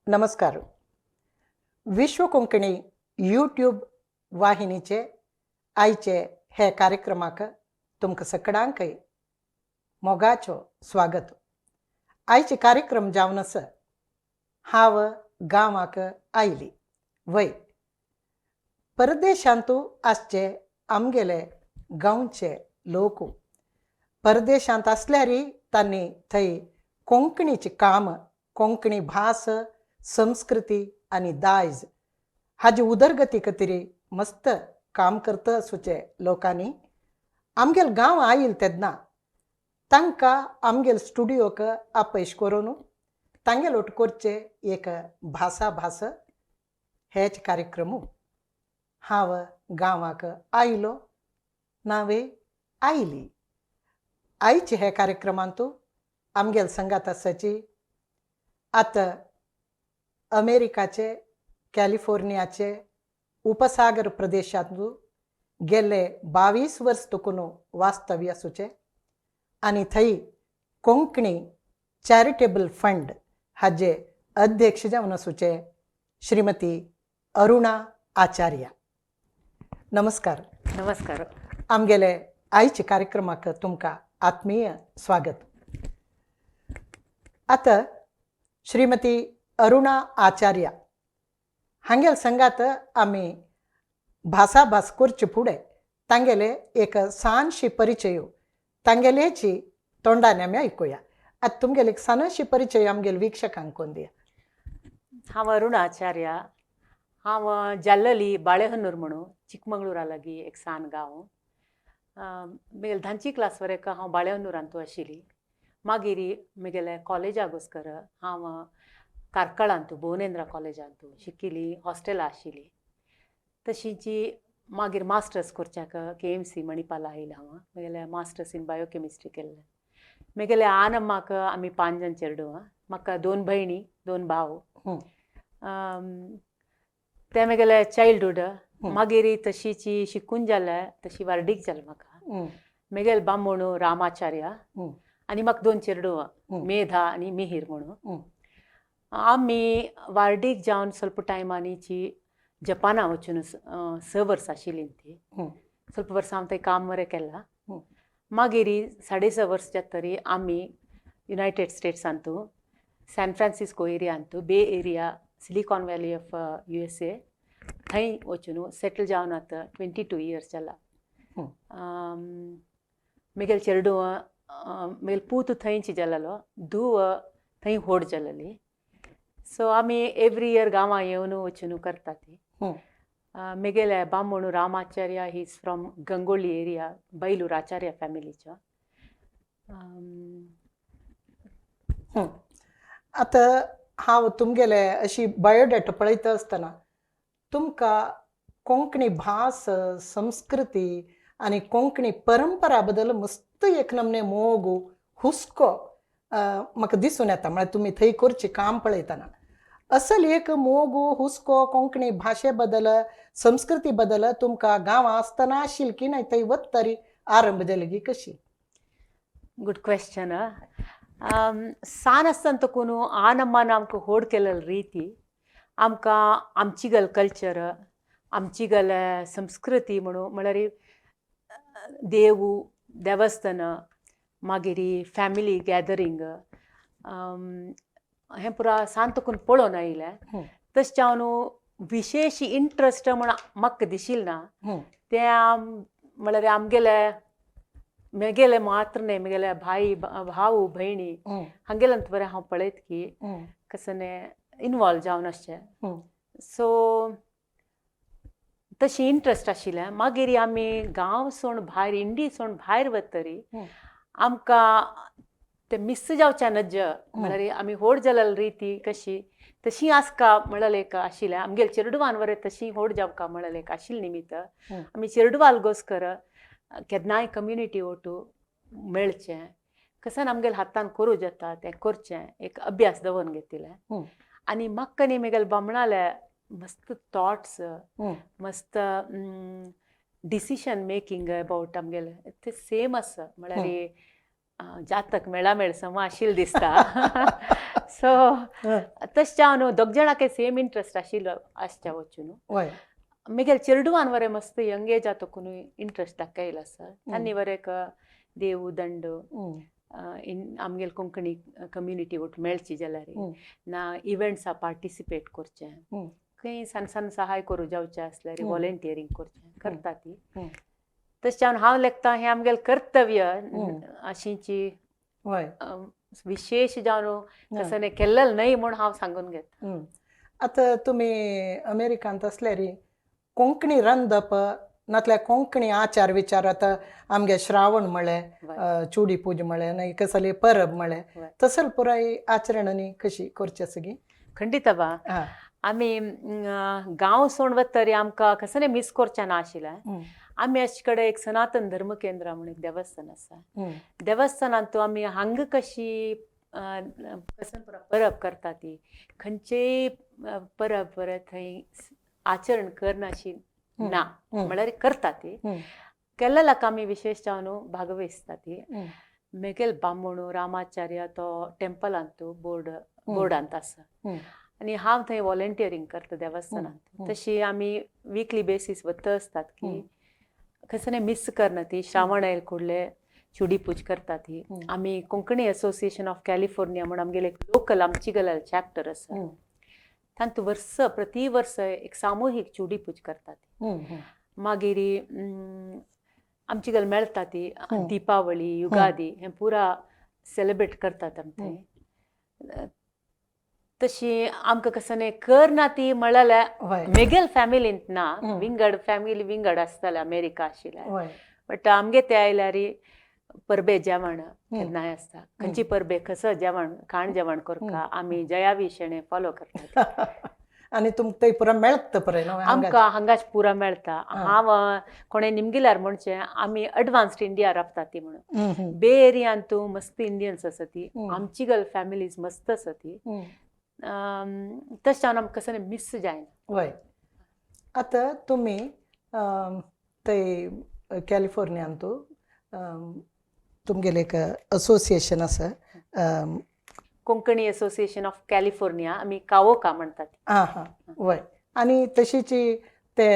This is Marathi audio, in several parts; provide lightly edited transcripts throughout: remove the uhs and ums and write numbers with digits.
नमस्कार. विश्व कोंकणी यूट्यूब वाहिनीचे आयचे हे कार्यक्रमाक तुमकां सगळ्यांकय मोगाचो स्वागत. आयचे कार्यक्रम जावन आसा हांव गांवाक आयली वय. परदेशांतू आसचे आमगेले गांवचे लोक. परदेशांत आसल्यारय तांणी थंय कोंकणीचें काम, कोंकणी भास, संस्कृती आनी दायज हाजी उदरगती खातीर मस्त काम करता आसूचे लोकांनी आमगेल गांव आयल तेन्ना तांकां आमगेल स्टुडियोक आपयश करून तांगेल ओट करचे एक भासा भास हेच कार्यक्रम. हांव गांवाक आयलो नावे आयली. आयचे हे कार्यक्रमांतू आमगेल संगात आसाची आतां अमेरिकाचे कॅलिफोर्नियाचे उपसागर प्रदेशांत गेले 22 वर्स तकून वास्तव्य आसूचे आनी थंय कोंकणी चॅरिटेबल फंड हाजे अध्यक्ष जावन आसूचे श्रीमती अरुणा आचार्य. नमस्कार. नमस्कार. आमगेले आयचे कार्यक्रमाक तुमकां आत्मीय स्वागत. आतां श्रीमती अरुणा आचार्य हांगेल संगात आमी भासा भास करचे फुडें तांगेले एक सानशी परिचय तांगेलेची तोंडान आमी आयकुया. आतां तुमगेले एक सानशी परिचय आमगेल वीक्षकांक कोण दिया. हांव अरुण आचार्य. हांव जाल्लली बाळेहन्नूर म्हणून चिकमंगळूरा लागीं एक सान गांव. म्हगेले 10वी क्लास वरेक हांव बाळेहन्नूरांतू आशिल्ली. मागीर म्हगेले कॉलेजाक वचकर हांव कारकळांतू भुवनेंद्र कॉलेजांतू शिकिल्ली, हॉस्टेला आशिल्ली. तशींची मागीर मास्टर्स करच्याक KMC मणिपाला आयलें. हांव म्हगेलें मास्टर्स इन बायोकेमिस्ट्री केल्लें. म्हगेले आनम्माक आमी 5 जाण चेडूं. म्हाका 2 भयणी 2 भाव. ते म्हगेले चायल्डहूड. मागीर तशीची शिकून जालें तशी वार्डीक जालें म्हाका. म्हगेले बामणू रामाचार्य आनी म्हाका 2 चेडूं मेधा आनी मिहीर म्हणून. आमी वार्डीक जावन ಸ್ವಲ್ಪ टायमांनीची जपाना वचून 6 वर्सां आशिल्लीं ती. ಸ್ವಲ್ಪ वर्सां हांव थंय काम बरें केलां. मागीर 6.5 वर्स जातरी आमी युनायटेड स्टेट्सांतू सॅन फ्रांसिस्को एरियांतू बे area silicon valley of USA थंय वचून सेटल जावन आतां 22 इयर्स जाला. म्हगेले चेडूं म्हगेले पूत थंयची जालेलो, धूव थंय व्हड जालेली. सो आमी एवरी इयर गांवां येवन वचून करता ती. म्हगेले बामणू Ramacharya he is from Gangoli area, Bailur Acharya फॅमिलीच्या. आतां हांव तुमगेले अशी बायोडेटा पळयता आसतना तुमकां कोंकणी भास, संस्कृती आनी कोंकणी परंपरा बद्दल मस्त एक नमने मोग हुस्को म्हाका दिसून येता. म्हळ्यार तुमी थंय करचें काम पळयतना असल एक मोग हुस्को कोंकणी भाशे बद्दल, संस्कृती बद्दल तुमकां गांवां आसतना आशिल्ली की नाय थंय वतरी आरंभ जाली की कशी? Good question. सान आसतना तकून आनम्मान आमकां व्हड केलेली रिती आमकां आमची गल कल्चर, आमची गल संस्कृती म्हणून म्हळ्यार देव देवस्थान, मागीर फॅमिली गॅदरींग हें पुरा सान तकून पळोवन आयलें. तशें जावन विशेश इंट्रस्ट म्हण म्हाका दिशिल्लें ना. तें म्हळ्यार म्हगेले मात्र न्ही, म्हगेले भाव भयणी हांगेल्यांत बरें हांव पळयत की कसं इनवॉल्व जावन आसचें. सो तशी इंट्रस्ट आशिल्लें. मागीर आमी गांव सोड भायर, इंडी सोड भायर वतरी आमकां तें मिस जावचें नज. म्हळ्यार आमी व्हड जालेली रिती कशी तशी आसका म्हळ्यार एक आशिल्लें. आमगेले चेडवान वरें तशी व्हड जावका म्हळ्यार एक आशिल्लें निमित्त. आमी चेडवाल घोस्कर केन्नाय कम्युनिटी ओटू मेळचें, कसन आमगेले हातान करूं जाता तें करचें एक अभ्यास दवरून घेतिल्लें. आनी म्हाका न्ही म्हगेले बामणाले मस्त थॉट्स, मस्त डिसिशन मेकींग अबावट आमगेले ते सेम आसा. म्हळ्यार जातक मेळामेळ सम आशिल्लें दिसता. सो तशें हांव दोग जाणांक सेम इंट्रस्ट आशिल्लो आसच्या वचून वय म्हगेल चेडवान वरें मस्त यंग एज जातकून इंट्रस्ट दाखयलो आसा तांणी वरें देव दंड आमगेल कोंकणी कम्युनिटी वोट मेळची जाल्यार ना इव्हेंट्सा पार्टिसिपेट करचें खंय सान सान सहाय करूं जावचें आसल्यार व्हॉलेंटियरींग करचें करता ती तशें हांव लेखता हें आमगेल कर्तव्य अशींची विशेष जावन कसं केल्लें न्हय म्हूण हांव सांगून घेता. आतां तुमी अमेरिकांत आसल्यार कोंकणी रांदप नातल्यार कोंकणी आचार विचार आतां आमगे श्रावण म्हळें चुडी पूज म्हळें ना कसली परब म्हळें तसल पुराय आचरणांनी कशी करची सगळी खंडित बा आमी गांव सोड वतरी आमकां कसले मिस करचें नाशिल्लें. आमी अशे कडेन एक सनातन धर्म केंद्र म्हणून एक देवस्थान आसा देवस्थानांत आमी हांगा कशी परब करता ती खंयचेय परब बरें थंय आचरण करनाशी ना म्हळ्यार करता ती केल्ले लाका आमी विशेश जावन भागवेसता ती मेगेल बामणू रामाचार्य तो टेंपलांत बोर्डांत आसा आनी हांव थंय व्हॉलेंटियरींग करता देवस्थानांत. तशी आमी विकली बेसीस वता आसतात की कसं मिस करना ती श्रावण आयल कुडले चुडी पूज करता ती. आमी कोंकणी असोसिएशन ऑफ कॅलिफोर्निया म्हणून आमगेले एक लोकल आमची गला चॅप्टर आसा तांत प्रति वर्स एक सामुहीक चुडी पूज करता ती. मागीर आमची गल मेळटा ती दिपावळी युगादी हें पुरा सेलिब्रेट करतात आमी थंय. तशी आमकां कसं करना ती म्हळ्यार मेगेल फॅमिलींत ना विंगड फॅमिली विंगड आसताले अमेरिका आशिल्ले बट आमगे ते आयल्यार परबे जेवण केन्नाय आसता खंयची परबे कसं जेवण खाण जेवण करता आमी जयावी शेणे फॉलो करता आनी तुमकां थंय पुरा मेळटा पळय न्हू आमकां हांगाच पुरा मेळटा. हांव कोणें निमगेल्यार म्हणचें आमी एडवान्स्ड इंडिया रावता ती म्हणून बे एरियांत मस्त इंडियन्स आसा ती आमची गल फॅमिलीज मस्त आसा ती तशें आमकां कसं मिस जायना. वय आतां तुमी थंय कॅलिफोर्नियांत तुमगेलें एक असोसिएशन आसा कोंकणी असोसिएशन ऑफ कॅलिफोर्निया आमी कावोका म्हणटात. हां हां वय आनी तशीच ते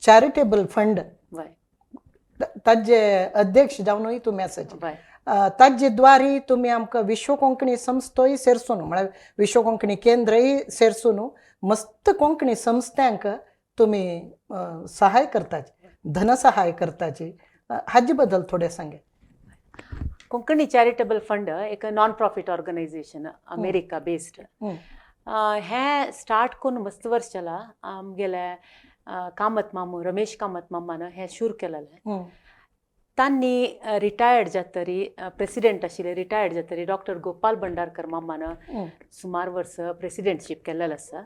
चॅरिटेबल फंड ताजे अध्यक्ष जावनूय तुमी आसात ताजे द्वारी तुमी आमकां विश्व कोंकणी संस्थोय सेरसून म्हळ्यार विश्व कोंकणी केंद्रय सेरसून मस्त कोंकणी संस्थांक तुमी सहाय करताचे धनसहाय करताचे हाजे बद्दल थोडें सांगे. कोंकणी चॅरिटेबल फंड एक non profit organisation America based हें स्टार्ट करून मस्त वर्स जाला. आमगेले कामत मामू रमेश कामत मामान हें शूर केलेलें. तांणी रिटायर्ड जातरी प्रेसिडेंट आशिल्ले रिटायर्ड जातरी डॉक्टर गोपाल भंडारकर मामान सुमार वर्स प्रेसिडेंटशीप केल्लेलें आसा.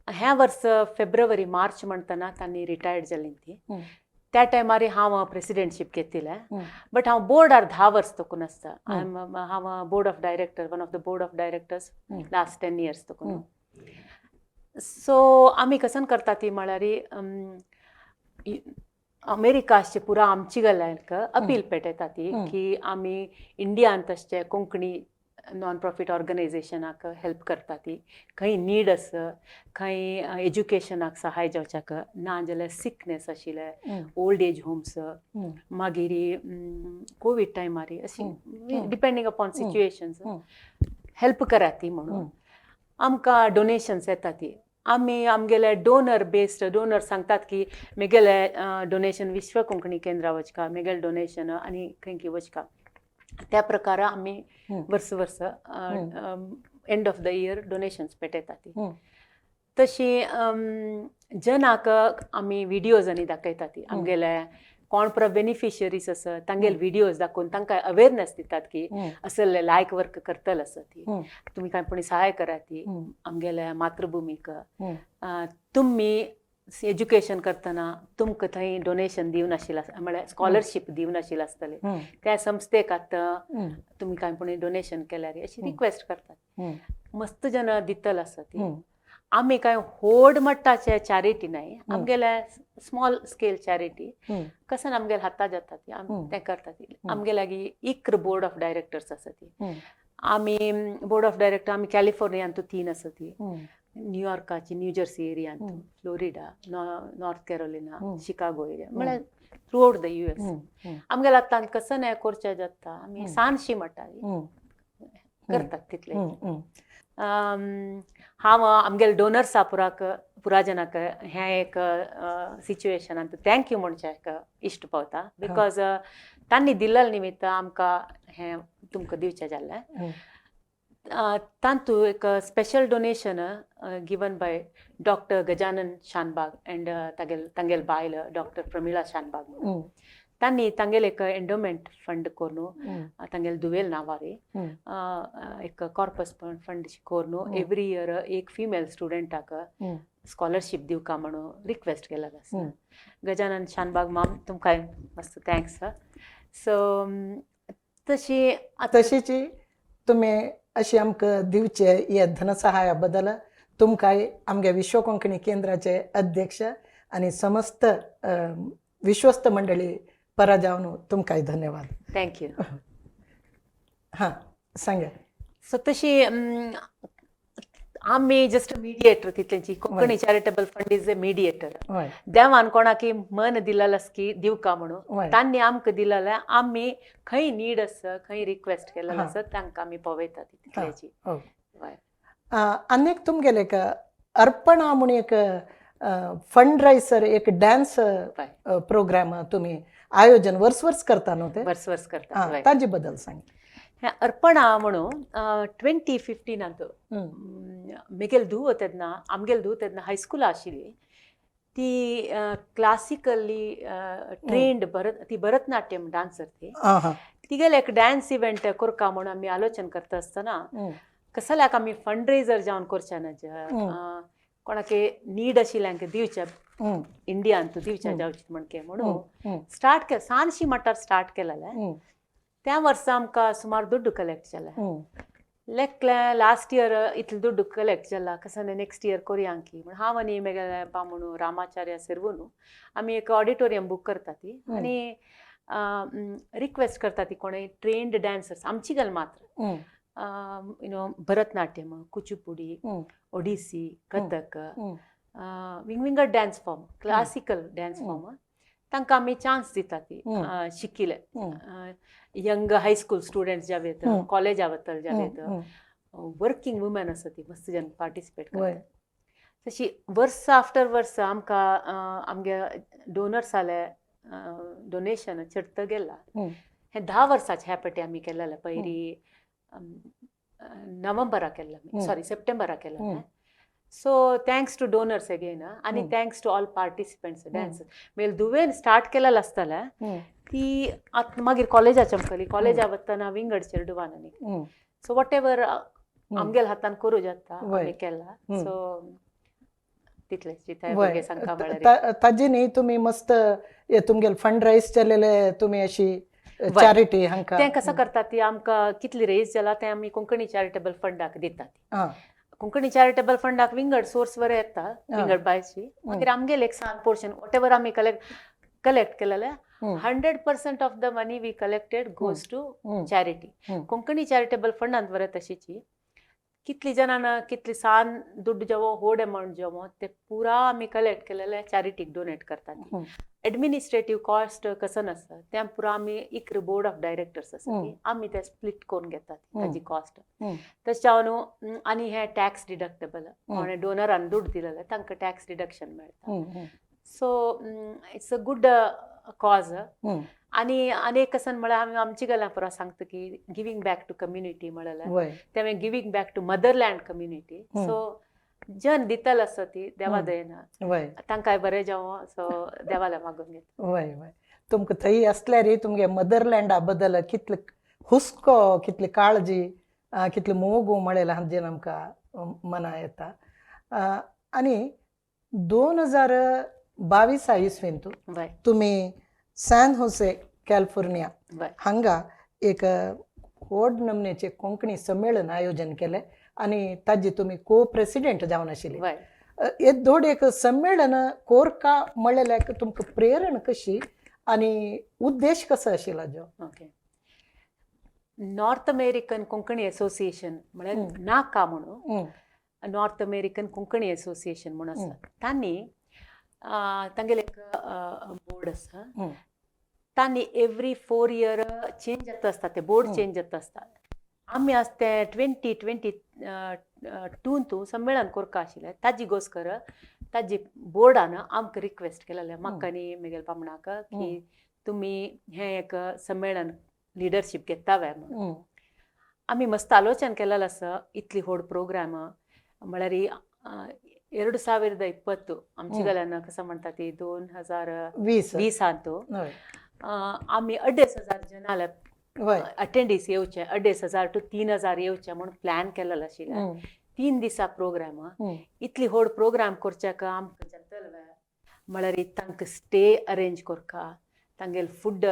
ह्या वर्स फेब्रुवारी मार्च म्हणटना तांणी रिटायर्ड जाली ती. त्या टायमार हांव प्रेसिडेंटशीप घेतिल्लें बट हांव बोर्डार 10 वर्स तकून आसता. हांव board of director one of the board of directors last 10 years तकून. सो आमी कसन करता ती म्हळ्यार अमेरिकाचे पुरा आमची गल्ल्याक अपील पेटयता ती की आमी इंडियान तशें कोंकणी नॉन प्रॉफिट ऑर्गनायझेशनाक हेल्प करता ती. खंय नीड आसा खंय एज्युकेशनाक सहाय जावच्याक ना जाल्यार सिकनेस आशिल्ले ओल्ड एज होम्स मागीर कोवीड टायमार अशी डिपेंडींग अपॉन सिच्युएशन्स हेल्प करा ती म्हणून आमकां डोनेशन्स येता ती. आमी आमगेले डोनर बेस्ड डोनर सांगतात की मेगेले डोनेशन विश्व कोंकणी केंद्रा वचका मेगेल डोनेशन आनी खंय वचका त्या प्रकार आमी वर्स वर्स end of the year donations पेटयता ती. तशी जनाक आमी विडियोज आनी दाखयता ती आमगेले कोण पुरो बेनिफिशियरीज आसा तांगेले विडियोज दाखोवन तांकां अवेरनेस दितात की असले लायक वर्क करतले आसा ती तुमी कांयपणी सहाय करा ती आमगेल्या मातृभुमीक. तुमी एज्युकेशन करतना तुमकां थंय डोनेशन दिवन आशिल्लें म्हळ्यार स्कॉलरशीप दिवन आशिल्लें आसतलें त्या संस्थेक आतां तुमी कांयपणी डोनेशन केल्यार अशी रिक्वेस्ट करतात. मस्त जन दितल आसा ती. आमी कांय व्हड मट्टाचे चॅरिटी न्हय आमगेले स्मॉल स्केल चॅरिटी कसन आमगेले हाता जाता ती आमी तें करता ती. आमगे लागीं इक्र बोर्ड ऑफ डायरेक्टर्स आसा ती आमी बोर्ड ऑफ डायरेक्टर आमी कॅलिफोर्नियांतू 3 आसा ती, न्यूयॉर्काची, न्यू जर्सी एरियांतू, Florida, North Carolina, Chicago area, म्हळ्यार थ्रू आउट द US. आमगेले आतां कसं हें करचें जाता, आमी सानशी म्हणटाली करतात तितले. हांव आमगेले डोनर्सा पुराजनाक हें एक सिच्युएशनांत थँक्यू म्हणचें इश्ट पावता, बिकॉज तांणी दिल्ले निमित्त आमकां हें तुमकां दिवचें जाल्लें. तांतू एक special donation given by doctor Gajanan Shanbhag and तांगेल बायल डॉक्टर प्रमिळा शानबाग म्हणून. तांणी तांगेले एक एंडोमेंट फंड करून तांगेले दुवेल नावारी एक कॉर्पस फंड करून एवरी इयर एक फिमेल स्टुडंटाक स्कॉलरशीप दिवका म्हणून रिक्वेस्ट केलेलो आसा. गजानन शानबाग माम तुमकां मस्त थँक्स. सो तशीची तुमी अशी आमकां दिवचे ह्या धनसहाया बद्दल तुमकां आमगे विश्व कोंकणी केंद्राचे अध्यक्ष आनी समस्त विश्वस्त मंडळी पराजावन तुमकां धन्यवाद. थँक्यू. हां सांगा. सो तशी आमी जस्ट मिडिएटर तितल्यांची Konkani charitable fund is a mediator. देवान कोणाकी मन दिलेलो की दिवका म्हणून तांणी आमकां दिलेलें, आमी खंय नीड आसा खंय रिक्वेस्ट केलेलो आसा तांकां आमी पळयता तितल्याची. आनी एक तुमगेले एक अर्पणा म्हणून एक फंड रायसर एक डान्स प्रोग्राम तुमी आयोजन वर्स करता न्हू ते? वर्स करता. ताजे बद्दल सांग. हें अर्पणा म्हणून 2015 म्हगेल धूव तेन्ना आमगेल धूव तेन्ना हायस्कूल आशिल्ली. ती क्लासिकली ट्रेन्ड ती भरतनाट्यम डान्सर ती. तिगेले एक डान्स इव्हेंट करका म्हणून आमी आलोचन करता आसतना कसल्याक आमी फंड रेजर जावन करचे ना, कोणाके नीड आशिल्ल्यांक दिवचें इंडियान दिवचें जावचें म्हणून स्टार्ट केलें. सानशी मटार स्टार्ट केलेलें. त्या वर्सा आमकां सुमार दुड्ड कलेक्ट जालें. लास्ट इयर इतलें दुड्ड कलेक्ट जाला, कसं नेक्स्ट इयर कोरया की म्हण हांव आनी म्हगेले बामणू रामाचार्य सेर्वनू आमी एक ऑडिटोरियम बूक करता ती आनी रिक्वेस्ट करता ती कोणें ट्रेन्ड डान्सर्स आमची गल मात्र भरतनाट्यम, कुचीपुडी, ओडिसी, कथक, विंगड dance form, classical dance form तांकां आमी चान्स दिता ती शिकिले. यंग हायस्कूल स्टुडंट्स जे वेत, कॉलेजा वतल जे वेत, वर्किंग वुमन आसा ती मस्त जन पार्टिसिपेट करता. तशी वर्स आफ्टर वर्स आमकां आमगे डोनर्स जाले डोनेशन चडत गेला. हें 10 वर्साचे ह्या फाटी आमी केलेलें. पयलीं नोव्हेंबराक केल्लें, सॉरी सप्टेंबराक केल्लें. So thanks to donors again आनी thanks to all participants dance. मेल दुवेन स्टार्ट केलेलें आसतलें ती आतां मागीर कॉलेजा चमकली. कॉलेजा वतना विंगड चेडवांनी. सो वॉट एवर आमगेल्या हातान करूं जाता आमी केला. सो तितलेंच सांगता म्हळ्यार ताजी न्ही तुमी मस्त तुमगेले फंड रायज केलेले तुमी अशी चॅरिटी हांकां तें कसं करता ती आमकां कितली रेज जाला तें आमी कोंकणी चॅरिटेबल फंडाक दितात. कोंकणी चॅरिटेबल फंडाक विंगड सोर्स बरें येता विंगड बायची. मागीर आमगेले एक सान पोर्शन वॉट एवर आमी कलेक्ट केलेले 100% of the money we collected goes to charity. Konkani charitable फंडांत बरें तशीची कितली जाणांना कितली सान दुड्ड जेवो होड अमाउंट जेवो ते पुरा आमी कलेक्ट केलेले चॅरिटीक डोनेट करतात. एडमिनिस्ट्रेटिव्ह कॉस्ट कसं नसता तें पुरा आमी इक्र बोर्ड ऑफ डायरेक्टर्स आसा ती आमी ते स्प्लिट करून घेतात ताजी कॉस्ट. तशें जावन आनी हें टॅक्स डिडक्टेबल कोणें डोनरान दुड्ड दिलेलें तांकां टॅक्स डिडक्शन मेळटा. So it's a good cause. आनी एक कसन म्हळ्यार आमी आमची गल्लां पुरा सांगता की गिवींग बॅक टू कम्युनिटी म्हळ्यार ते giving back to motherland community. So जन दितल आसा ती देवा दयेना तांकांय बरें जावं. सो देवाला मागून घेता. वय तुमकां थंय आसल्यार तुमगे मदरलँडा बद्दल कितले हुस्को कितली काळजी कितले मोग म्हळें हाजें आमकां मना येता. आनी 2022 इसवीन तुमी सॅन होसे कॅलिफोर्निया हांगा एक व्हड नमनेचे कोंकणी संमेलन आयोजन केलें आनी ताजी तुमी को प्रेसिडेंट जावन आशिल्ले. हे धोड एक संमेलन कोरका म्हळ्यार तुमकां प्रेरण कशी आनी उद्देश कसो आशिल्लो जो? Okay. North American Konkani association म्हळ्यार नाका म्हणून नॉर्थ अमेरिकन कोंकणी असोसिएशन म्हणून आसा तांणी तांगेले एक बोर्ड आसा तांणी एवरी 4 year चेंज जाता आसता ते बोर्ड चेंज जाता आसता आमी आज ते 2022 संमेलन करता आशिल्ले ताजी घोस्कर ताजी बोर्डान आमकां रिक्वेस्ट केलेले म्हाका आनी म्हगेल्या पामणाक की तुमी हें एक संमेलन लिडरशीप घेतावे म्हणून आमी मस्त आलोचन केलेलें आसा इतली व्हड प्रोग्राम म्हळ्यार 2020 आमची गल्यान कसं म्हणटा ती 2020 आमी 2,500 जनाले अटेंडीस येवचे 2,500 to 3,000 येवचे म्हणून प्लॅन केलेलो आशिल्ले 3 दिसा प्रोग्राम इतली व्हड प्रोग्राम करच्याक आमकां जातले म्हळ्यार तांकां स्टे अरेंज करका तांगेले फूड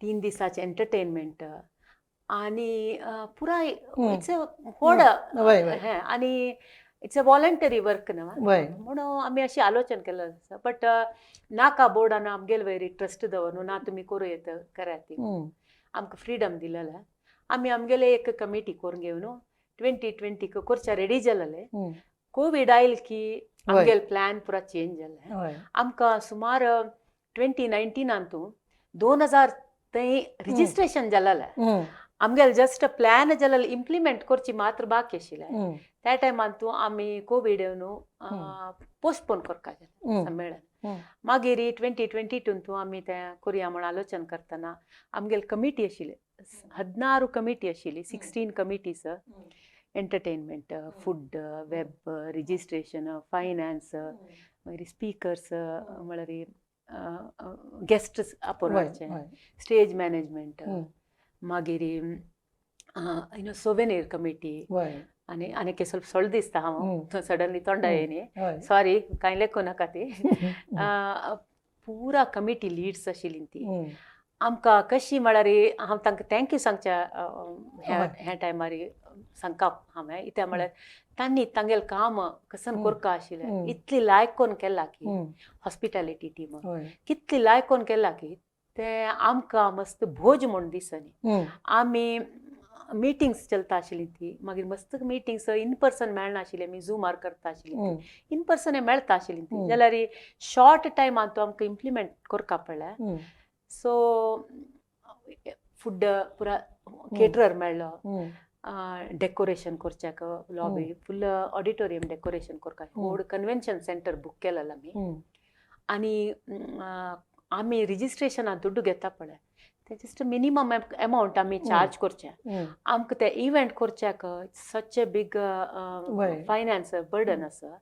3 दिसाचे एंटरटेनमेंट आनी पुराय इट्स अ व्हड हें आनी इट्स अ वॉलंटरी वर्क न्हू म्हणून आमी अशी आलोचन केलें आसा बट नाका बोर्डान आमगेले वयर ट्रस्ट दवरून ना तुमी करूं येता करा ती आमकां फ्रिडम दिलेलें आमी आमगेले एक कमिटी करून घेवन 2020 करच्या रेडी जालेले कोविड आयल की आमगेले प्लॅन पुरा चेंज जाले आमकां सुमार 2019 2000 थंय रिजिस्ट्रेशन जालेलें आमगेले जस्ट प्लॅन जालेले इम्प्लिमेंट करची मात्र बाकी आशिल्लें त्या टायमार आमी कोविड न्हू पोस्टपोन करपाक जालें संमेलन मागीर 2022 आमी तें करया म्हण आलोचन करतना आमगेली कमिटी आशिल्ली 16 कमिटी आशिल्ली 16 committees entertainment food web registration finance मागीर स्पीकर्स म्हळ्यार गेस्ट आपोवपाचे स्टेज मॅनेजमेंट मागीर सोवेनियर कमिटी आनी आनी ಸ್ವಲ್ಪ ಸೊಳ್ಳು दिसता हांव सडनली तोंडा येयनी सॉरी कांय लेखूं नाका ती पुरा कमिटी लिड्स आशिल्ली ती आमकां कशी म्हळ्यार हांव तांकां थँक्यू सांगच्या ह्या टायमार सांगता हांवें कित्याक म्हळ्यार तांणी तांगेलें काम कसन करता आशिल्लें इतली लायक कोन्न केला की हॉस्पिटॅलिटी टीम कितली लायक कोन्न केला की ते आमकां मस्त भोज म्हूण दिसनी आमी मिटिंग्स चलता आशिल्ली ती मागीर मस्त मिटिंग्स इन पर्सन मेळना आशिल्ले आमी झूमार करता आशिल्ली इन पर्सन मेळता आशिल्ली ती जाल्यार शॉर्ट टायमान तो आमकां इम्प्लिमेंट करपा पडलें सो फूड पुरा केटरर मेळ्ळो डेकोरेशन करच्याक लॉबी फुल ऑडिटोरियम डेकोरेशन करपाक व्हड कन्वेन्शन सेंटर बूक केलेलो आमी आनी आमी रिजिस्ट्रेशनाक दुड्ड घेता पळय ते जस्ट मिनिमम अमावंट आमी चार्ज करचे आमकां ते इव्हेंट करच्याक such a big finance burden आसा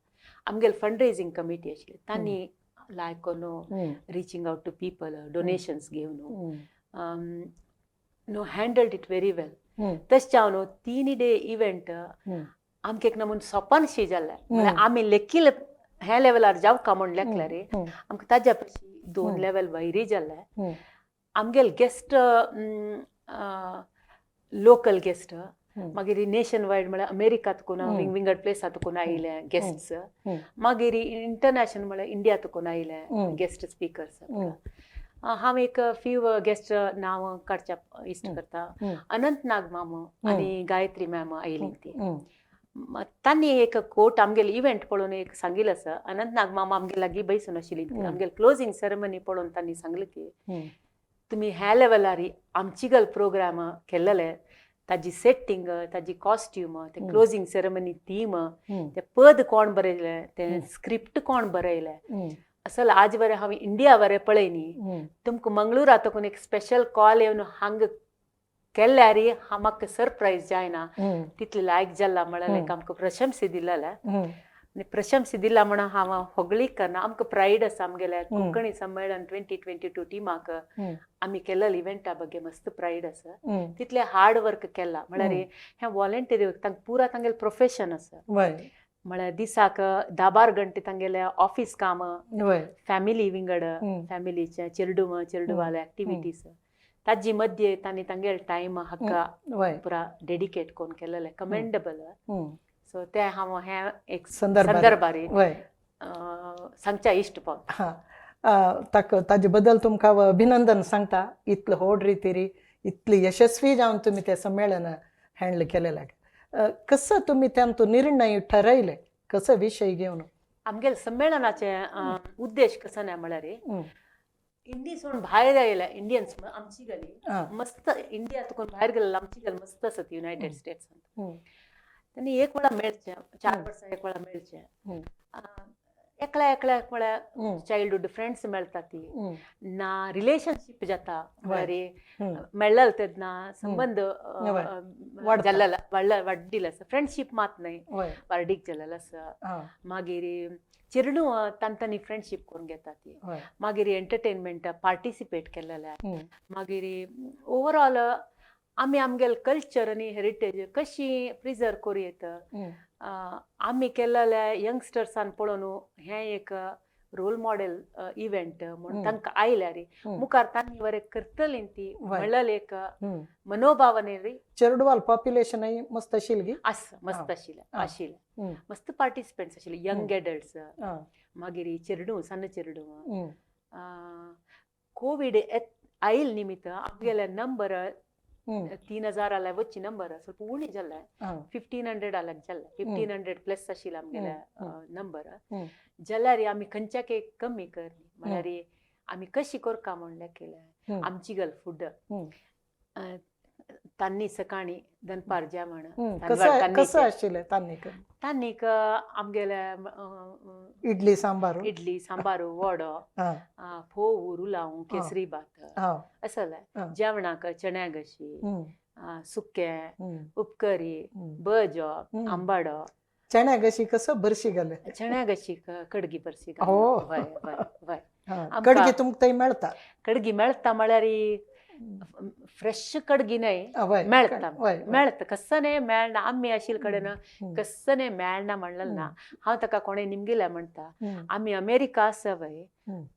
आमगेले फंड रेजिंग कमिटी आशिल्ली तांणी like reaching out to people donations घेवन no handled it very well तशें हांव न्हू 3 डे इव्हेंट आमकां एक नमून सोंपनशी जालें म्हळ्यार आमी लेखील ह्या लेवलार जावका म्हूण लेखल्यार आमकां ताज्या पयशी 2 लेवल वयरी जाले आमगेले गेस्ट लोकल गेस्ट मागीर नेशन वायड म्हळ्यार अमेरिकांतकून विंगड प्लेसांतकून आयिल्ले गेस्ट्स मागीर इंटरनॅशनल म्हळ्यार इंडियातकून आयिल्ले गेस्ट स्पिकर्स हांव एक फ्यू गेस्ट नांव काडच्या इश्ट करता अनंत नाग माम आनी गायत्री मॅम आयिल्ली ती तांणी एक कोट आमगेले इव्हेंट पळोवन एक सांगिल्लो आसा अनंत नाग माम आमगे लागीं बैसून आशिल्ली आमगेले क्लोजींग सेरेमनी पळोवन तांणी सांगलें की तुमी ह्या लेवलार आमचीगल प्रोग्राम केल्लेले ताजी सेटिंग ताजी कॉस्ट्यूम ते क्लोजींग सेरेमनी थीम ते पद कोण बरयले ते स्क्रिप्ट कोण बरयले असल आज बरें हांव इंडिया बरें पळयनी तुमकां मंगळूर आतां एक स्पेशल कॉल येवन हांगा केल्यार म्हाका सरप्रायज जायना तितलें लायक जाल्ला म्हळ्यार आमकां प्रशंसा दिलेले आनी प्रशंसा दिला म्हणून हांव होगळीक करना आमकां प्रायड आसा आमगेल्या कोंकणी संमेलन 2022 टिमाक आमी केल्लेले इव्हेंटा बगे मस्त प्रायड आसा तितलें हार्ड वर्क केला म्हळ्यार हें वॉलंटरी वर्क तांकां पुरा तांगेलें प्रोफेशन आसा म्हळ्यार दिसाक 10-12 घंटे तांगेलें ऑफिस काम फॅमिली विंगड फॅमिलीचे चेडूवाले एक्टिविटीज ताजी मध्य तांणी तांगेले टायम हाका पुरा डेडिकेट करून केलेलें कमेंडेबल सो ते हांव हें एक संदर्भार सांगच्या इश्ट पावता ताजे बद्दल तुमकां अभिनंदन सांगता इतलो व्हड रितीरी इतली यशस्वी जावन तुम्ही ते संमेलन हँडल केलेलं आहे. कसं तुम्ही त्यांतून निर्णय ठरयले, कसं विषय घेऊन? आमगेल संमेलनाचे उद्देश कसं नाही म्हळ्यार इंडियसून भायर आयल्या इंडियन्स आमची गली मस्त इंडियातून भायर गेलेलं आमची गल मस्त असत युनायटेड स्टेट्सांत. त्यांनी एक वेळा मेळचे 4 वर्सां एक वेळा मेळचे. एकल्या एक वेळा चाइल्डहूड फ्रेंड्स मेळटा ती ना रिलेशनशिप जाता मेळ्ळल तेन्ना संबंध वाडदिल आसा फ्रेंडशिप मात न्हय वाडीक जाल्लेलो आसा. मागीर चिरडू तांणी फ्रेंडशिप करून घेता ती. मागीर एंटरटेनमेंट पार्टिसिपेट केलेले. मागीर ओवरऑल आमी आमगेल कल्चर आनी हेरिटेज कशी प्रिजर्व करूं येता. आमी केलेल्या यंगस्टर्सान पळोवन हें एक रोल मॉडेल इव्हेंट म्हणून तांकां आयल्या रे मुखार तांणी बरें करतलीं ती म्हणलेली एक मनोभावने रे. चेडवाल पॉप्युलेशन मस्त आशिल्ली मस्त आशिल्लें मस्त पार्टिसिपेंट्स आशिल्ले यंग एडल्ट्स मागीर चेडू सन्न चेडू. कोविड आयल निमित्त आमगेले नंबर 3000 आल्या वच्ची नंबर ಸ್ವಲ್ಪ उणी जाल्ले 1500 आल्याक जाल्ले 1500 प्लस आशिल्ले आमगेले नंबर. जाल्यार आमी खंयच्याक एक कमी करली म्हळ्यार आमी कशी करका म्हणलें केलें. आमची गल फूड तान्नी सकाळी दनपार जेवण कसं आशिल्लें तान्नीक आमगेले इडली सांबार वडो फोव रुलाव केसरी भात असलें. जेवणाक चण्यागशी सुकें उपकरी बजो आंबाडो. चण्यागशी कसं बरशी घाले चण्यागशी कडगी बरशी कडगी तुमकां थंय मेळटा. कडगी मेळटा म्हळ्यार फ्रेश कडगी न्हय मेळटा कसने मेळना. आमी आशिल्ले कडेन कसने मेळना म्हणलें ना. हांव ताका कोणें निमगेल्या म्हणटा आमी अमेरिका आसा वय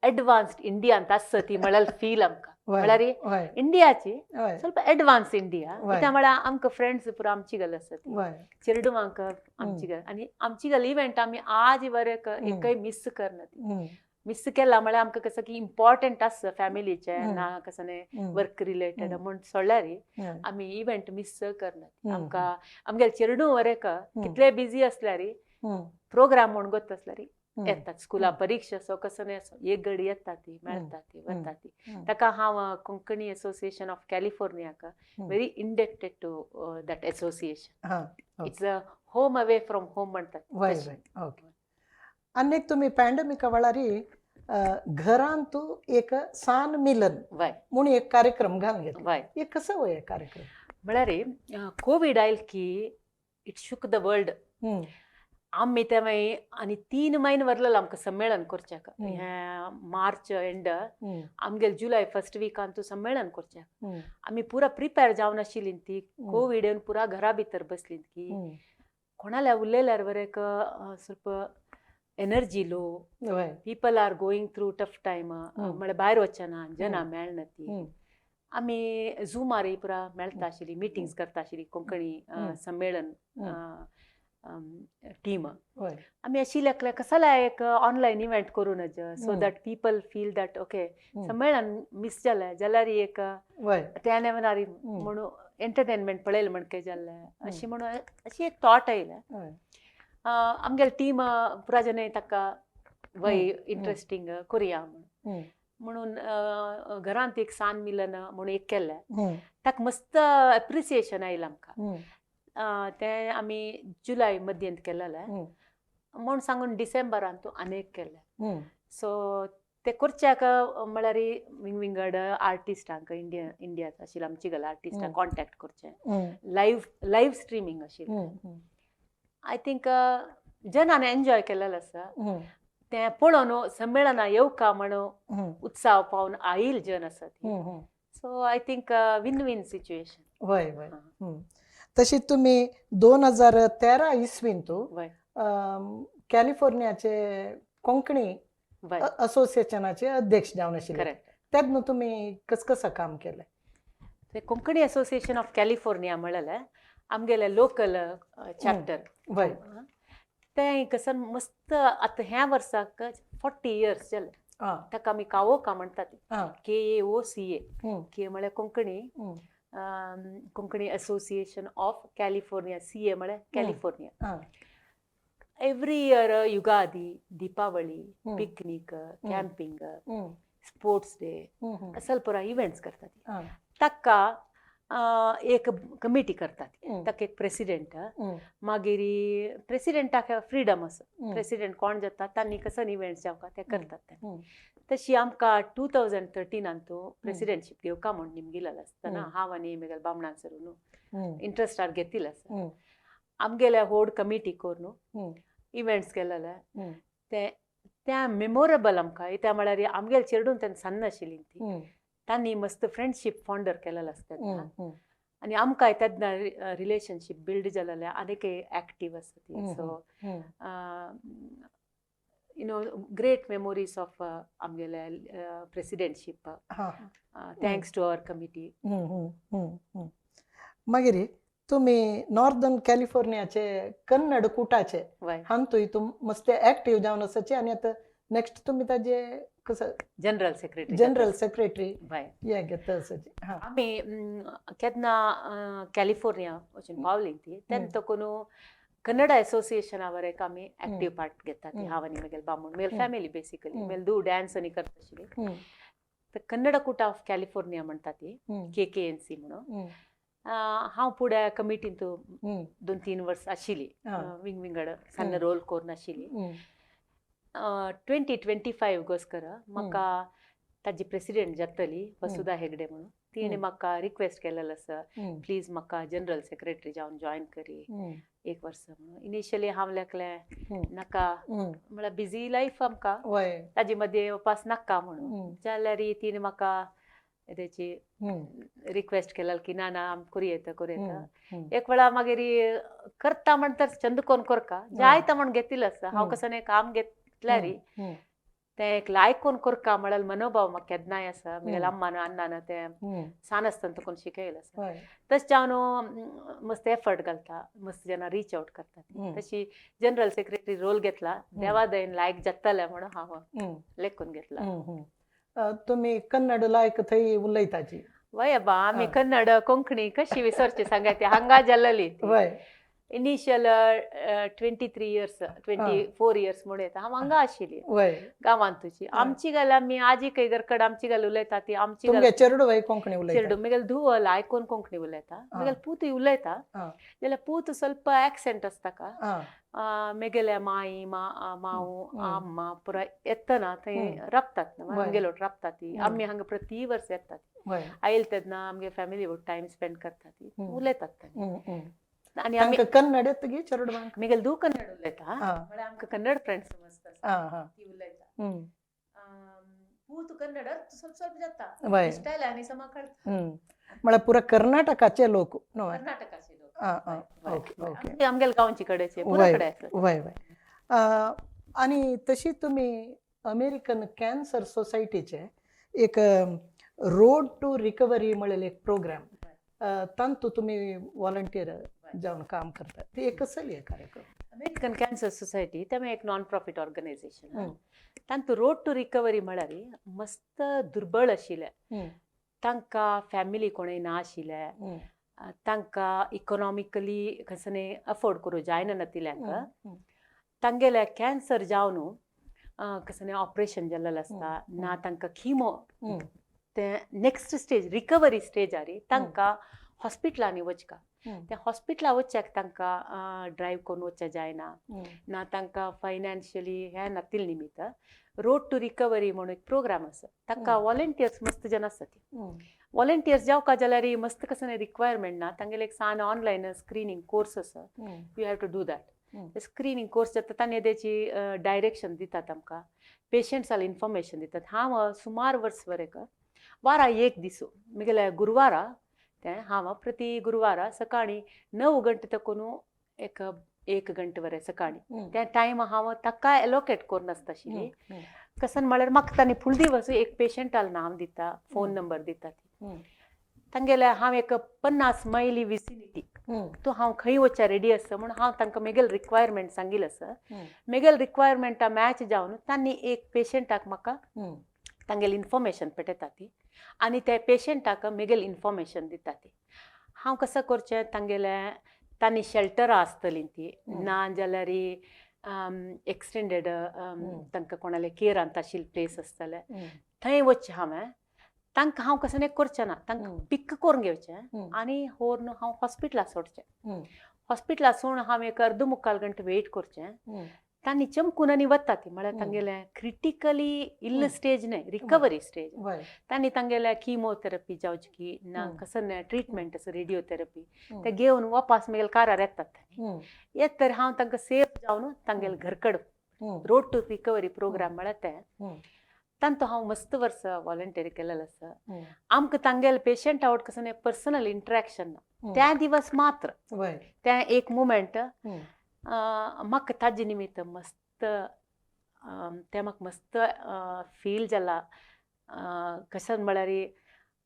एडवान्स्ड इंडियांत आसा ती म्हळ्यार फील आमकां म्हळ्यार इंडियाची ಸ್ವಲ್ಪ एडवान्स इंडिया कित्याक म्हळ्यार आमकां फ्रेंड्स पुरो आमची गल आसा ती चेडवांक आमची गल आनी आमची गल इव्हेंट आमी आज बरें एकय मिस करना ती. मिस केला म्हळ्यार आमकां कसं की इम्पॉर्टंट आसा फॅमिलीचे ना कसं वर्क रिलेटेड म्हण सोडल्यार आमी इव्हेंट मिस करना. आमकां आमगेले चेडू वरें कितले बिजी आसल्यार प्रोग्राम म्हूण गोत आसल्यार येतात. स्कुला परीक्षा असो कसं असो एक घडी येता ती मेळटा ती वता ती. ताका हांव कोंकणी असोसिएशन ऑफ कॅलिफोर्नियाक very indebted to that association. It's a home away from home म्हणटात. आनी तुम्ही पॅन्डेमिका वेळारी घरांतू एक सान मिलन म्हणून एक कार्यक्रम घालून घेतला. हे कसं वय कार्यक्रम म्हळ्यार कोविड आयल की इट शूक द वर्ल्ड. आमी ते मागीर आनी 3 म्हयने वरलेलो आमकां संमेलन करच्याक. हें मार्च एंड आमगेले जुलय फर्स्ट विकांतू संमेलन करच्याक. आमी पुरा प्रिपेर जावन आशिल्लीं ती. कोविड येवन पुरा घरा भितर बसलीं की कोणाल्या उलयल्यार बरें ಸ್ವಲ್ಪ energy low people are going through tough time म्हळ्यार भायर वचना जना मेळना ती. आमी झूमार पुरा मेळटा आशिल्ली मिटिंग्स करता आशिल्ली कोंकणी संमेलन टीम. आमी आशिल्ले कसाला एक ऑनलायन इव्हेंट करूनच so that people feel that okay संमेलन मिस जालें जाल्यार एक त्याने म्हणणारी म्हणून एंटरटेनमेंट पळयलें म्हणके जाल्लें अशी म्हणून अशी एक थॉट आयलें. आमगेले टीम पुरा जने ताका वय इंट्रस्टींग करुया म्हणून घरांत एक सान मिलन म्हणून एक केल्लें. ताका मस्त एप्रिसिएशन आयलें आमकां. तें आमी जुलय मध्यंत केलेलें म्हूण सांगून डिसेंबरांत आनीक केलें. सो ते करच्याक म्हळ्यार विंगड आर्टिस्टांक इंडियांत आशिल्ले आमची गल आर्टिस्टांक कॉन्टॅक्ट करचें लायव्ह स्ट्रिमींग आशिल्लें. आय थिंक जनान एन्जॉय केलेलें आसा. तें पळोवन संमेलना येवका म्हणून उत्साह पावन आयिल्ले जन आसा ती. So I think win win situation. तशी तुम्ही 2013 इसवींतू कॅलिफोर्नियाचे कोंकणी असोसिएशनाचे अध्यक्ष जावन आशिल्ले. तेन्ना तुम्ही कसं काम केलें? ते कोंकणी असोसिएशन ऑफ कॅलिफोर्निया म्हळ्यार आमगेले लोकल चॅप्टर तें कसं मस्त आतां ह्या वर्साक 40 इयर्स जाले. ताका आमी कावोका म्हणटात KAOCA. के म्हळ्यार Konkani Konkani association of California CA म्हळ्यार California every year Yugadi Deepavali picnic camping sports day असल पुरा इव्हेंट्स करतात ताका एक कमिटी करतात ताका एक प्रेसिडेंट मागीर प्रेसिडेंटाक फ्रीडम आसा प्रेसिडेंट कोण जाता तांणी कसं इव्हेंट्स जावका ते करतात तशी आमकां 2013 प्रेसिडेंटशीप घेवका म्हूण निमगिलेलो आसतना हांव आनी मेगल बामणान सर न्हू इंट्रस्टार घेतिल्लो आसा आमगेले होड कमिटी करून इव्हेंट्स केलेले ते त्या मेमोरेबल आमकां त्या म्हळ्यार आमगेले चेडून तेन्ना सन्न आशिल्ली ती तांणी मस्त फ्रेंडशीप फाउंडर केलेलो आसता आनी आमकां तेन्ना रिलेशनशीप बिल्ड जालेले आनीक एक्टीव आसा ती सो ग्रेट मेमोरीज ऑफ आमगेले प्रेसिडेंटशीप थँक्स टू अवर कमिटी मागीर तुम्ही नॉर्दर्न कॅलिफोर्नियाचे कन्नड कुटाचे हांतूय तुम मस्त ऍक्टिव्ह जावन आसाचे आनी आतां नेक्स्ट तुम्ही ताजे कसं जनरल सेक्रेटरी हे घेता आसाचे आमी केन्ना कॅलिफोर्निया वचून पावली ती तेन्ना तकून कन्नड असोसिएशना वरेक आमी ऍक्टिव्ह पार्ट घेतात हांव आनी म्हगेले बामण म्हगेली फॅमिली बेसिकली म्हगेले दू डॅन्स आनी करता आशिल्ली कन्नड कुटा ऑफ कॅलिफोर्निया म्हणटा ती KKNC म्हणून हांव फुडें कमिटींत 2-3 वर्स आशिल्ली विंगड सन्न रोल करून आशिल्ली 2025 घोस्कर म्हाका ताजी प्रेसिडेंट जातली वसुधा हेगडे म्हणून तिणें म्हाका रिक्वेस्ट केलेलो आसा प्लीज म्हाका जनरल सेक्रेटरी जावन जॉयन करी 1 वर्स म्हणून इनिशियली हांव लेखलें नाका म्हळ्यार बिजी लायफ आमकां ताजे मदीं येवपास नाका म्हणून जाल्यार तिणें म्हाका तेची रिक्वेस्ट केलेलो की ना ना करूं येता एक वेळा मागीर करता म्हण तर चंद कोण करका जायता म्हण घेतिल्लो आसा हांव कसं काम घेतल्यार ते एक लायकून करका म्हळ्यार मनोभाव म्हाका केन्नाय आसा म्हगेल्या अम्मान अन्नान ते सान आसतना तकून शिकयलें आसा तशें जावन मस्त एफर्ट घालता मस्त जेन्ना रीच आउट करता तशी जनरल सेक्रेटरी रोल घेतला देवा दयेन लायक जातलें म्हणून हांव लेखून घेतला तुम्ही कन्नड लायक थंय उलयताची वय बा आमी कन्नड कोंकणी कशी विसरची सांगात हांगा जाल्ली इनिशियल 23 इयर्स 24 इयर्स म्हणून येता हांव हांगा आशिल्ली गांवांत तुजी आमची गाल आमी आजी कैदरकड आमची गाल उलयता ती आमची चेडूं कोंकणी उलयता चेडूं म्हगेले धुवल आयकून कोंकणी उलयता म्हगेले पूतूय उलयता जाल्यार पूत ಸ್ವಲ್ಪ एक्सेंट आसता का म्हगेले माई माऊ अम्मा पुरा येतना थंय राबतात आमगेलो राबतात ती आमी हांगा प्रति वर्स येतात आयले तेन्ना आमगे फॅमिली टायम स्पेंड करतात ती उलयतात आनी आमी कन्नड येता गे चेडूं म्हगेले धू कन्नड उलयता म्हळ्यार आमकां कन्नड फ्रेंड्स समजता ती उलयता पूत कन्नड ಸ್ವಲ್ಪ जाता स्टायल आनी समा कळटा म्हळ्यार पुरा कर्नाटकाचे लोक कर्नाटकाचे लोक ओके ओके आमगेले गांवचे कडेचे पुरा कडे वय आनी तशी तुमी अमेरिकन कॅन्सर सोसायटीचे एक रोड टू रिकवरी म्हणलेले एक प्रोग्राम तांतू तुम्ही व्हॉलंटियर जावन काम करतात ते एक कसली कार्यक्रम अमेरिकन कॅन्सर सोसायटी ते एक नॉन प्रॉफिट ऑर्गनायझेशन तांतू रोड टू रिकवरी म्हळ्यार मस्त दुर्बळ आशिल्ले तांकां फॅमिली कोणूय ना आशिल्ले तांकां इकॉनॉमिकली कसने अफोर्ड करूं जायना नातिल्यांक तांगेले कॅन्सर जावन कसने ऑपरेशन जाल्लेलें आसता ना तांकां किमो ते नेक्स्ट स्टेज रिकवरी स्टेजार तांकां हॉस्पिटलांनी वचका त्या हॉस्पिटला वच्चाक तांकां ड्रायव्ह करून वचचें जायना ना तांकां फायनान्शियली हें नातिल निमित्त रोड टू रिकवरी म्हणून एक प्रोग्राम आसा तांकां वॉलंटियर्स मस्त जन आसात वॉलंटियर्स जावका जाल्यार मस्त कसं रिक्वायरमेंट ना तांगेले एक सान ऑनलायन स्क्रीनिंग कोर्स आसा you have to do that screening course जाता तांणी तेची डायरेक्शन दितात आमकां पेशंट्साल इन्फॉर्मेशन दितात हांव सुमार वर्स वरेक वारा एक दिसो म्हगेले गुरुवारा तें हांव प्रति गुरुवारा सकाळी 9 गंटे तकून एक गंटे वरे सकाळी त्या टायम हांव ताका एलोकेट करून आसता आशिल्ली कसन म्हळ्यार म्हाका तांणी फूल दिवस एक पेशंटाल नांव दिता फोन नंबर दिता ती तांगेले हांव एक 50 मैली विसिनिटी तो हांव खंय वचच्या रेडी आसा म्हूण हांव तांकां म्हगेल रिक्वायरमेंट सांगिल्लो आसा म्हगेल रिक्वायरमेंटा मॅच जावन तांणी एक पेशंटाक म्हाका तांगेल इन्फॉर्मेशन पेटयता ती आनी ते पेशंटाक मेगेल इन्फॉर्मेशन दिता ती हांव कसं करचें तांगेले तांणी शेल्टरां आसतलीं ती ना जाल्यार एक्सटेंडेड तांकां कोणाले केअर आशिल्ले प्लेस आसतले थंय वचचें हांवें तांकां हांव कसं करचें ना तांकां पिक करून घेवचें आनी व्हरून हांव हॉस्पिटलां सोडचें हॉस्पिटलां सोडून हांव एक अर्द मुक्काल घंटे वेट करचें तांणी चमकून आनी वता ती म्हळ्यार तांगेले क्रिटिकली इल्ल स्टेज न्हय रिकवरी स्टेज तांणी तांगेले किमोथेरपी जावची ना कसं ट्रिटमेंट आसा रेडिओथेरपी ते घेवन वापस मेगेल कारार येतात येत तर हांव तांकां सेफ जावन तांगेले घरकड रोड टू रिकवरी प्रोग्राम म्हळ्यार ते तांतो हांव मस्त वर्स वॉलंटियरी केलेलो आसा आमकां तांगेले पेशंट आवड कसं पर्सनल इंटरेक्शन त्या दिवस मात्र ते एक मुमेंट म्हाका ताजे निमित्त मस्त ते म्हाका मस्त फील जाला कशें म्हळ्यार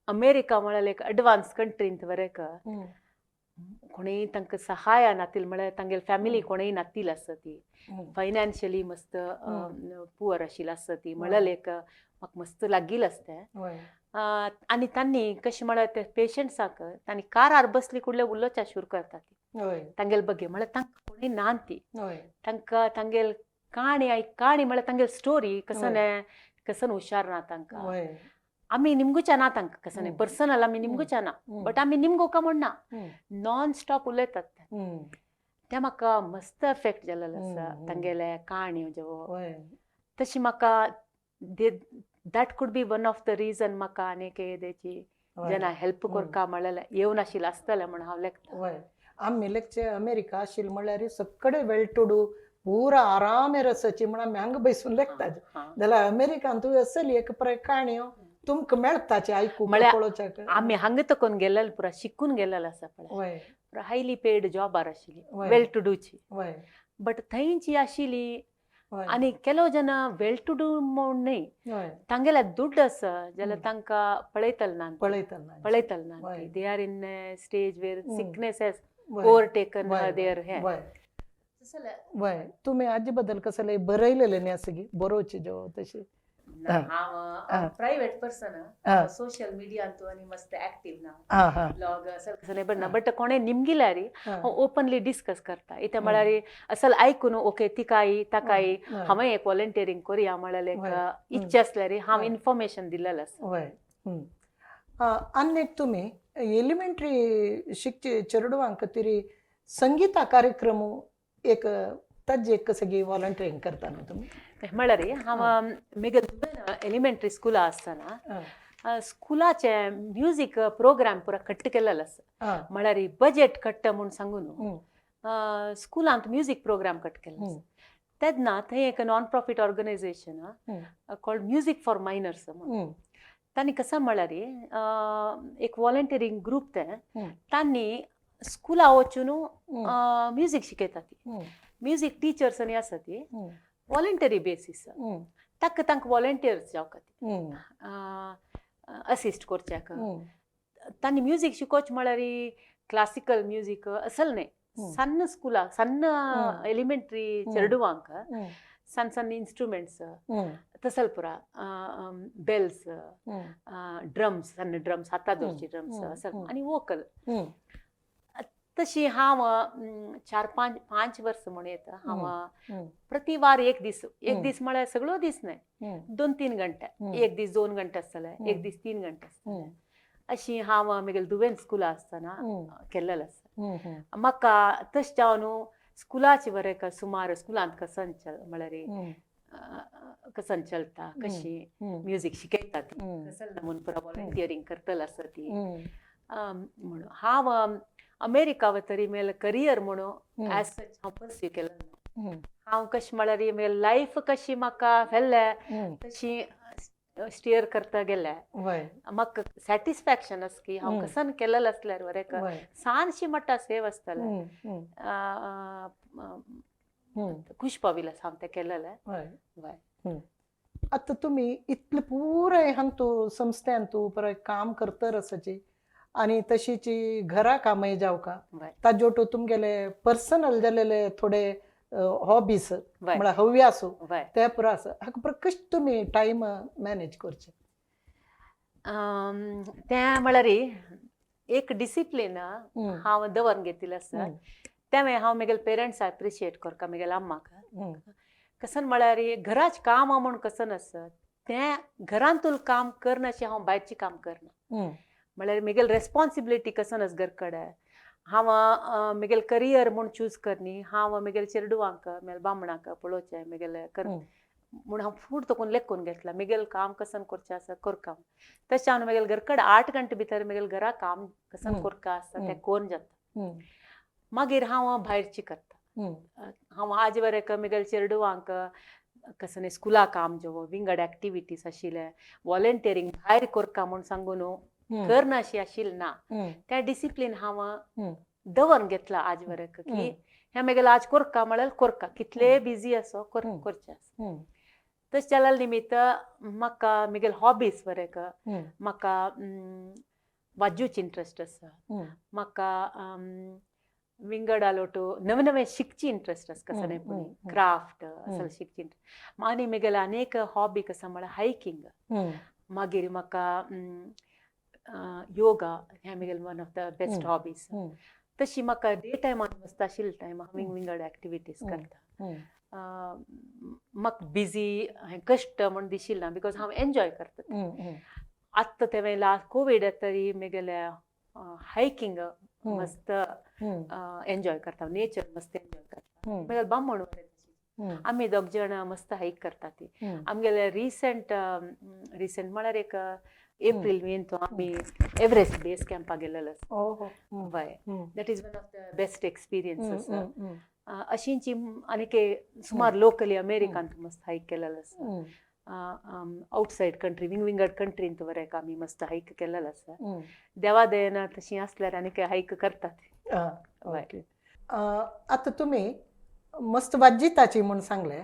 अमेरिका म्हळ्यार एक एडवान्स कंट्रींत वरेक कोणीय तांकां सहाय नातिल म्हळ्यार तांगेली फॅमिली कोणीय नातिल आसा ती फायनान्शियली मस्त पुअर आशिल्ली आसा ती म्हळ्यार एक म्हाका मस्त लागील आसता आनी तांणी कशें म्हळ्यार ते पेशंट्साक तांणी कारार बसली कुडले उलोवचें सुरू करता ती तांगेले बगे म्हळ्यार तांकां कोणीय ना ती तांकां तांगेल काणी म्हळ्यार तांगेल स्टोरी कसन हुशार ना तांकां आमी निमगुच्या ना तांकां कसं पर्सनल आमी निमगुच्या ना बट आमी निमगोका म्हणना नॉन स्टॉप उलयतात ते म्हाका मस्त अफेक्ट जालेलो आसा तांगेले काणयो ज्यो तशी म्हाका that could be one of the region म्हाका आनीक तेची जेन्ना हेल्प करता म्हळ्यार येवन आशिल्लें आसतलें म्हणून हांव लेखता आमी लेखचे अमेरिका आशिल्ले म्हळ्यार सगळे वेल टू डू पूरा आरामे रसाची म्हणून आमी हांगा बसून लेखतात जाल्यार अमेरिकान तूं असली एक पळय काणयो तुमकां मेळटाचे आयकूंक पळोवच्याक आमी हांगा तकून गेलेलो पुरा शिकून गेलेलो आसा पळय हायली पेड जॉबार आशिल्ली वेल टू डूची बट थंयची आशिल्ली आनी केलो जन वेल टू डू म्हूण न्हय तांगेले दुड्ड आसा जाल्यार तांकां पळयतल ना दे आर इन स्टेज वेर सिकनेस हॅज ओवरटेकन देअर वय तुमी हाजे बद्दल कसले बरयलेले न्ही आसा गी बरोवचे जो तशें हांव प्रायवेट पर्सन सोशल मिडियान आनी मस्त एक्टीव ना ब्लॉग असल बरना बट कोणे निमगिल्यार हांव ओपनली डिस्कस करता इथे म्हळ्यार असल आयकून ओके तिकाय ताकाय हांवें एक वॉलंटियरींग करुया म्हळ्यार एक इच्छा आसल्यार हांव इन्फॉर्मेशन दिलेलें आसा आनी तुमी एलिमेंटरी शिकचे चेडवांक तरी संगीता कार्यक्रम एक ताजे एक सगळी वॉलंटियरींग करता न्हू तुमी म्हळ्यार हांव मेगल एलिमेंटरी स्कुला आसतना स्कुलाचे म्युजीक प्रोग्राम पुरा कट्ट केलेलो आसा म्हळ्यार बजेट कट्ट म्हूण सांगून स्कुलांत म्युजीक प्रोग्राम कट केल्लो आसा तेन्ना थंय एक non profit organisation called music for minors म्हणून तांणी कसं म्हळ्यार एक वॉलंटियरींग ग्रूप ते तांणी स्कुला वचून म्युजीक शिकयता ती म्युजीक टिचर्स आनी आसा ती वॉलंटरी बेसीस तांकां वॉलंटियर्स जावपाक असिस्ट करच्याक तांणी म्युजीक शिकोवचें म्हळ्यार क्लासिकल म्युजीक असल न्हय सन्न स्कुलाक सन्न एलिमेंटरी चेडवांक सन्न इन्स्ट्रुमेंट्स तसल पुरा बेल्स ड्रम्स सन्न ड्रम्स हाता धरची ड्रम्स असल आनी वोकल तशी हांव 4-5 वर्स म्हण येता हांव प्रति वार एक दीस म्हळ्यार सगळो दीस न्हय 2-3 घंटे एक दीस 2 घंटे आसतले एक दीस 3 घंटे आसतले अशी हांव म्हगेले दुवेन स्कुला आसतना केल्लेलो आसा म्हाका तशें जावन स्कुलाचे बरें सुमार स्कुलांत कसन म्हळ्यार कसन चलता कशी म्युजीक शिकयता ती कसल म्हणून पुरा वॉलंटियरींग करतलो आसा ती म्हणून हांव अमेरिका वतरी मेल करियर म्हणून एज सच हांव परस्यू केलो हांव कशें म्हळ्यार मेल लायफ कशी म्हाका व्हेल्ले तशी स्टियर करता गेले म्हाका सॅटिस्फॅक्शन आसा की हांव कसन केलेलें आसल्यार बरें सानशी मट्टा सेव आसतलें खुश पाविल आसा हांव तें केलेलें आतां तुमी इतलें पुराय हांगा तूं संस्थेन तूं पळय काम करतर आसाची आनी तशीची घरा कामय जावका ताजे वांटो तुमगेले पर्सनल जालेले थोडे हॉबीज वय म्हळ्यार हव्यासू वय ते पुरो आसा हाका पुरो कशें तुमी टायम मॅनेज करचे तें म्हळ्यार एक डिसिप्लीन हम्म, हांव दवरून घेतिल्लें आसा हम्म, त्या वेळी हांव म्हगेले पेरंट्स एप्रिशिएट करता म्हगेले अम्माक हम्म, कसन म्हळ्यार घराच काम म्हूण कसन आसत तें घरांतूल काम करना अशें हांव भायरचें काम करना हम्म, म्हळ्यार म्हगेली रेस्पॉन्सिबिलिटी कसन आस घर कडेन हांव म्हगेलें करियर म्हूण चूज करनी हांव म्हगेले चेडवांक म्हगेले बामणाक पळोवचें म्हगेलें हम्म, म्हूण हांव फूड तकून लेखून घेतला म्हगेलें काम कसन करचें आसा करता तशें हांव म्हगेले घर कडेन 8 घंटे भितर म्हगेलें घरा काम कसन करता आसता तें कोरून जाता हम्म, मागीर हांव भायरची करता हम्म, हांव आज वरेक म्हगेले चेडवांक कसं स्कुला काम जो विंगड एक्टिविटीज आशिल्ले वॉलंटियरींग भायर करता म्हूण सांगून हम्म, करना अशी आशिल्ली ना हम्म, त्या डिसिप्लीन हांव हम्म, दवरून घेतला आज वरेक की हम्म, हें म्हगेलें आज करता म्हळ्यार करता कितले बिजी आसो करचें आसा हम्म, तशें जाल्या निमित्त म्हाका म्हगेले हॉबीज वरेक हम्म, म्हाका वाजूची इंट्रस्ट आसा हम्म, म्हाका विंगड आलोटू नवे नवे शिकची इंट्रस्ट आसा कसं पुणी क्राफ्ट असं शिकची इंट्रस्ट आनी म्हगेले अनेक हॉबी कसा म्हळ्यार हायकिंग हम्म, मागीर म्हाका योगा हें म्हगेलें one of the best hobbies हम्म, तशी म्हाका डे टायमान मस्त आशिल्ले टायम हांव विंगड एक्टिविटीज करता हम्म, म्हाका बिजी कश्ट म्हूण दिशिल्ले ना बिकॉज हांव एन्जॉय करता हम्म, हम्म, आत्ता ते वेळेला कोविड तरी म्हगेले हायकिंग मस्त एन्जॉय करता नेचर मस्त एन्जॉय करता म्हगेले बामण आमी दोग जाण मस्त हायक करता ती आमगेले रिसंट म्हळ्यार एक एप्रील मेन तो आमी एव्हरेस्ट बेस कॅम्पाक गेलेलो आसा वय that is one of the best experience आसा अशींची आनीक सुमार लोकली अमेरिकांत मस्त हायक केलेलो आसा आउटसायड कंट्री विंगड कंट्रींत वरेक आमी मस्त हायक केलेलो आसा देवा दयेन तशी आसल्यार आनीक हायक करतात आतां तुमी मस्त वाज्जिताची म्हूण सांगले